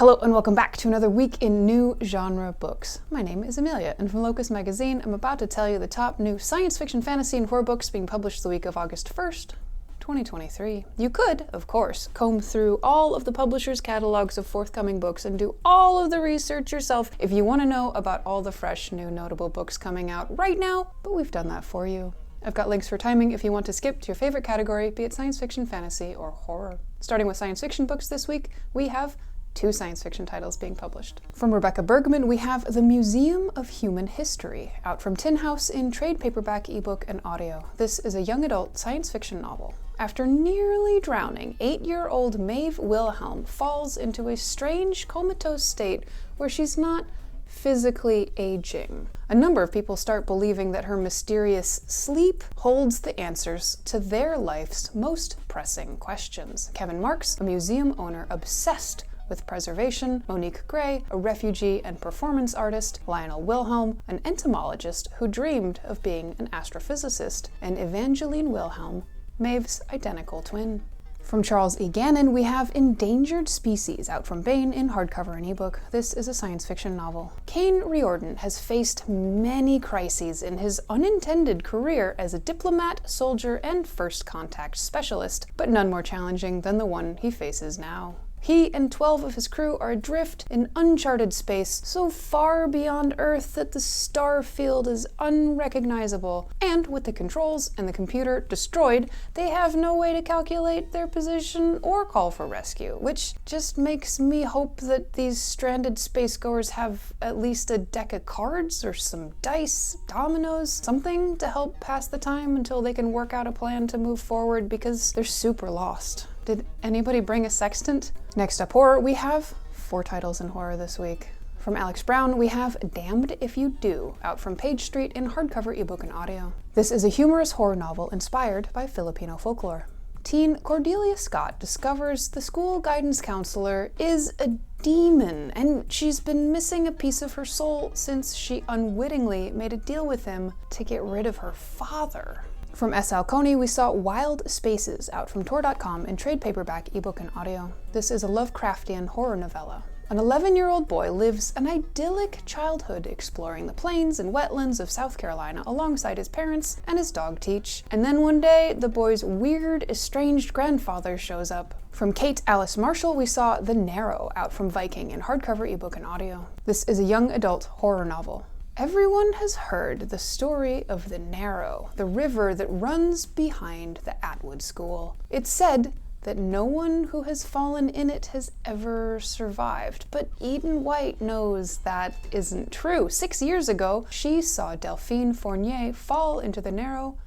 Hello and welcome back to another week in new genre books. My name is Amelia, and from Locus magazine, I'm about to tell you the top new science fiction, fantasy, and horror books being published the week of August 1st, 2023. You could, of course, comb through all of the publishers' catalogs of forthcoming books and do all of the research yourself if you want to know about all the fresh, new, notable books coming out right now, but we've done that for you. I've got links for timing if you want to skip to your favorite category, be it science fiction, fantasy, or horror. Starting with science fiction books this week, we have two science fiction titles being published. From Rebekah Bergman, we have The Museum of Human History, out from Tin House in trade paperback, ebook, and audio. This is a young adult science fiction novel. After nearly drowning, 8-year-old Maeve Wilhelm falls into a strange comatose state where she's not physically aging. A number of people start believing that her mysterious sleep holds the answers to their life's most pressing questions. Kevin Marks, a museum owner obsessed with preservation, Monique Gray, a refugee and performance artist, Lionel Wilhelm, an entomologist who dreamed of being an astrophysicist, and Evangeline Wilhelm, Maeve's identical twin. From Charles E. Gannon, we have Endangered Species, out from Baen in hardcover and ebook. This is a science fiction novel. Cain Riordan has faced many crises in his unintended career as a diplomat, soldier, and first contact specialist, but none more challenging than the one he faces now. He and 12 of his crew are adrift in uncharted space, so far beyond Earth that the star field is unrecognizable. And with the controls and the computer destroyed, they have no way to calculate their position or call for rescue, which just makes me hope that these stranded spacegoers have at least a deck of cards or some dice, dominoes, something to help pass the time until they can work out a plan to move forward, because they're super lost. Did anybody bring a sextant? Next up, horror, we have 4 titles in horror this week. From Alex Brown, we have Damned If You Do, out from Page Street in hardcover, ebook, and audio. This is a humorous horror novel inspired by Filipino folklore. Teen Cordelia Scott discovers the school guidance counselor is a demon, and she's been missing a piece of her soul since she unwittingly made a deal with him to get rid of her father. From S.L. Coney, we saw Wild Spaces, out from Tor.com in trade paperback, ebook, and audio. This is a Lovecraftian horror novella. An 11-year-old boy lives an idyllic childhood exploring the plains and wetlands of South Carolina alongside his parents and his dog Teach. And then one day, the boy's weird, estranged grandfather shows up. From Kate Alice Marshall, we saw The Narrow, out from Viking in hardcover, ebook, and audio. This is a young adult horror novel. Everyone has heard the story of the Narrow, the river that runs behind the Atwood School. It's said that no one who has fallen in it has ever survived, but Eden White knows that isn't true. 6 years ago, she saw Delphine Fournier fall into the Narrow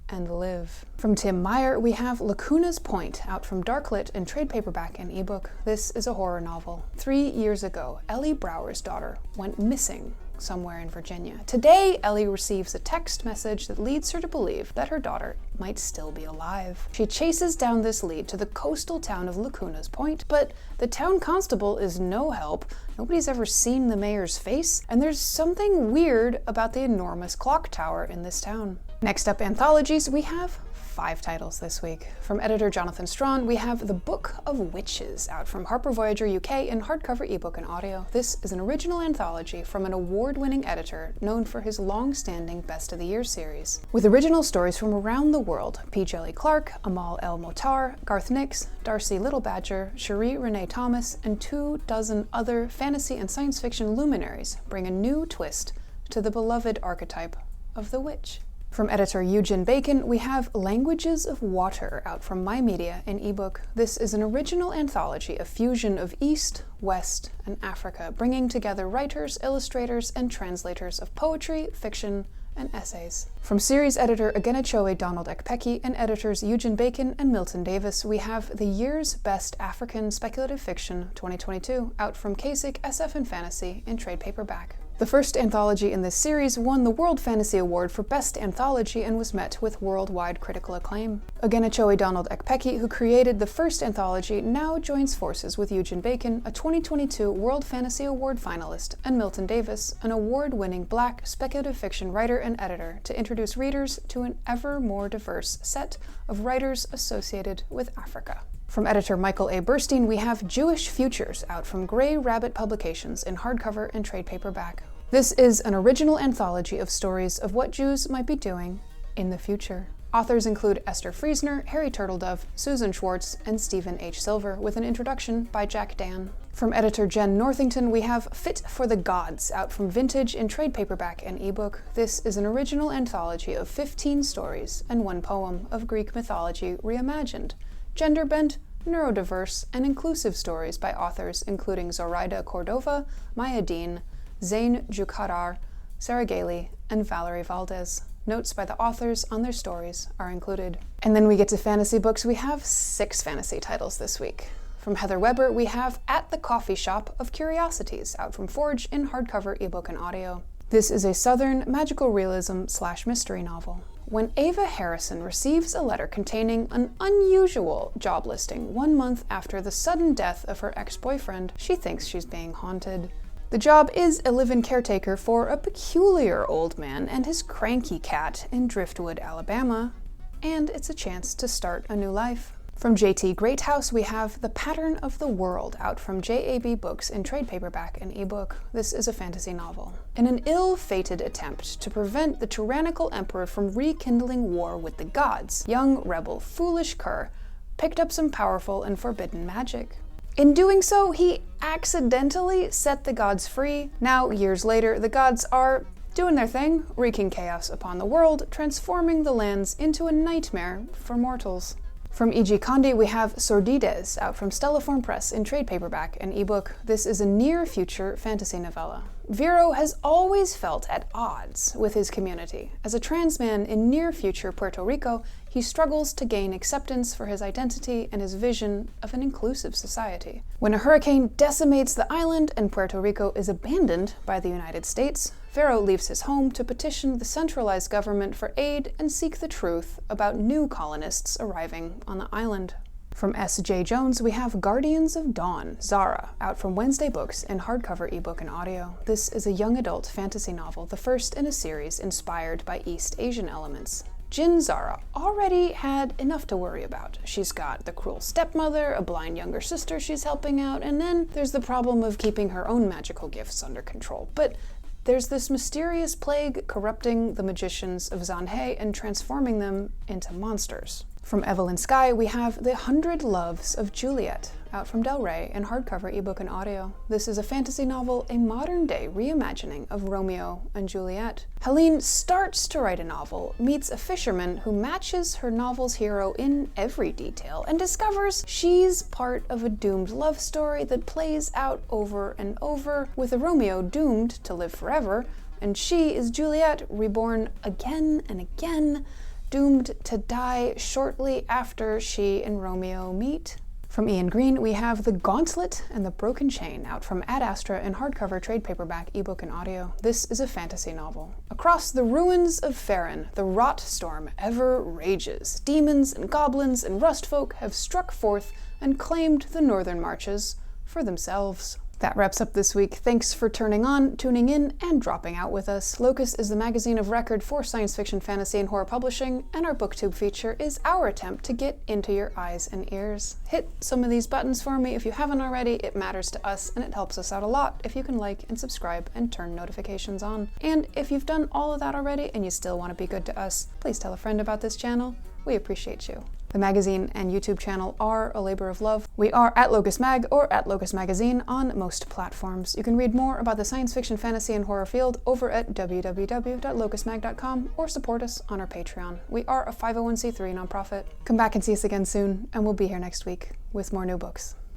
and live. From Tim Meyer, we have Lacuna's Point, out from Darklit in trade paperback and ebook. This is a horror novel. 3 years ago, Ellie Brower's daughter went missing somewhere in Virginia. Today, Ellie receives a text message that leads her to believe that her daughter might still be alive. She chases down this lead to the coastal town of Lacuna's Point, but the town constable is no help. Nobody's ever seen the mayor's face, and there's something weird about the enormous clock tower in this town. Next up, anthologies, we have 5 titles this week. From editor Jonathan Strawn, we have The Book of Witches, out from Harper Voyager UK in hardcover, ebook, and audio. This is an original anthology from an award-winning editor known for his long-standing Best of the Year series. With original stories from around the world, P. Jelly Clark, Amal El Motar, Garth Nix, Darcy Little Badger, Cherie Renee Thomas, and 24 other fantasy and science fiction luminaries bring a new twist to the beloved archetype of the witch. From editor Eugen Bacon, we have Languages of Water, out from My Media in ebook. This is an original anthology, a fusion of East, West, and Africa, bringing together writers, illustrators, and translators of poetry, fiction, and essays. From series editor Oghenechovwe Donald Ekpeki and editors Eugen Bacon and Milton Davis, we have The Year's Best African Speculative Fiction 2022, out from Kasich SF and Fantasy in trade paperback. The first anthology in this series won the World Fantasy Award for Best Anthology and was met with worldwide critical acclaim. Oghenechovwe Donald Ekpeki, who created the first anthology, now joins forces with Eugen Bacon, a 2022 World Fantasy Award finalist, and Milton Davis, an award-winning Black speculative fiction writer and editor, to introduce readers to an ever more diverse set of writers associated with Africa. From editor Michael A. Burstein, we have Jewish Futures, out from Grey Rabbit Publications in hardcover and trade paperback. This is an original anthology of stories of what Jews might be doing in the future. Authors include Esther Friesner, Harry Turtledove, Susan Schwartz, and Stephen H. Silver, with an introduction by Jack Dan. From editor Jen Northington, we have Fit for the Gods, out from Vintage in trade paperback and ebook. This is an original anthology of 15 stories and 1 poem of Greek mythology reimagined, gender-bent, neurodiverse, and inclusive stories by authors including Zoraida Cordova, Maya Dean, Zain Jukarar, Sarah Gailey, and Valerie Valdez. Notes by the authors on their stories are included. And then we get to fantasy books. We have 6 fantasy titles this week. From Heather Weber, we have At the Coffee Shop of Curiosities, out from Forge in hardcover, ebook, and audio. This is a Southern magical realism/mystery novel. When Ava Harrison receives a letter containing an unusual job listing 1 month after the sudden death of her ex-boyfriend, she thinks she's being haunted. The job is a live-in caretaker for a peculiar old man and his cranky cat in Driftwood, Alabama, and it's a chance to start a new life. From JT Greathouse, we have The Pattern of the World, out from JAB Books in trade paperback and ebook. This is a fantasy novel. In an ill-fated attempt to prevent the tyrannical emperor from rekindling war with the gods, young rebel Foolish Kerr picked up some powerful and forbidden magic. In doing so, he accidentally set the gods free. Now, years later, the gods are doing their thing, wreaking chaos upon the world, transforming the lands into a nightmare for mortals. From E.G. Condé, we have Sordidez, out from Stelliform Press in trade paperback and ebook. This is a near-future fantasy novella. Vero has always felt at odds with his community. As a trans man in near-future Puerto Rico, he struggles to gain acceptance for his identity and his vision of an inclusive society. When a hurricane decimates the island and Puerto Rico is abandoned by the United States, Vero leaves his home to petition the centralized government for aid and seek the truth about new colonists arriving on the island. From S. Jae-Jones, we have Guardians of Dawn, Zhara, out from Wednesday Books in hardcover, ebook, and audio. This is a young adult fantasy novel, the first in a series inspired by East Asian elements. Jin Zhara already had enough to worry about. She's got the cruel stepmother, a blind younger sister she's helping out, and then there's the problem of keeping her own magical gifts under control. But there's this mysterious plague corrupting the magicians of Zanhe and transforming them into monsters. From Evelyn Sky, we have The 100 Loves of Juliet, out from Del Rey in hardcover, ebook, and audio. This is a fantasy novel, a modern-day reimagining of Romeo and Juliet. Helene starts to write a novel, meets a fisherman who matches her novel's hero in every detail, and discovers she's part of a doomed love story that plays out over and over, with a Romeo doomed to live forever, and she is Juliet, reborn again and again, doomed to die shortly after she and Romeo meet. From Ian Green, we have The Gauntlet and the Broken Chain, out from Ad Astra in hardcover, trade paperback, ebook, and audio. This is a fantasy novel. Across the ruins of Farron, the rot storm ever rages. Demons and goblins and rustfolk have struck forth and claimed the northern marches for themselves. That wraps up this week. Thanks for tuning in, and dropping out with us. Locus is the magazine of record for science fiction, fantasy, and horror publishing, and our BookTube feature is our attempt to get into your eyes and ears. Hit some of these buttons for me if you haven't already. It matters to us, and it helps us out a lot if you can like and subscribe and turn notifications on. And if you've done all of that already and you still want to be good to us, please tell a friend about this channel. We appreciate you. The magazine and YouTube channel are a labor of love. We are at Locus Mag or at Locus Magazine on most platforms. You can read more about the science fiction, fantasy, and horror field over at www.locusmag.com or support us on our Patreon. We are a 501c3 nonprofit. Come back and see us again soon, and we'll be here next week with more new books.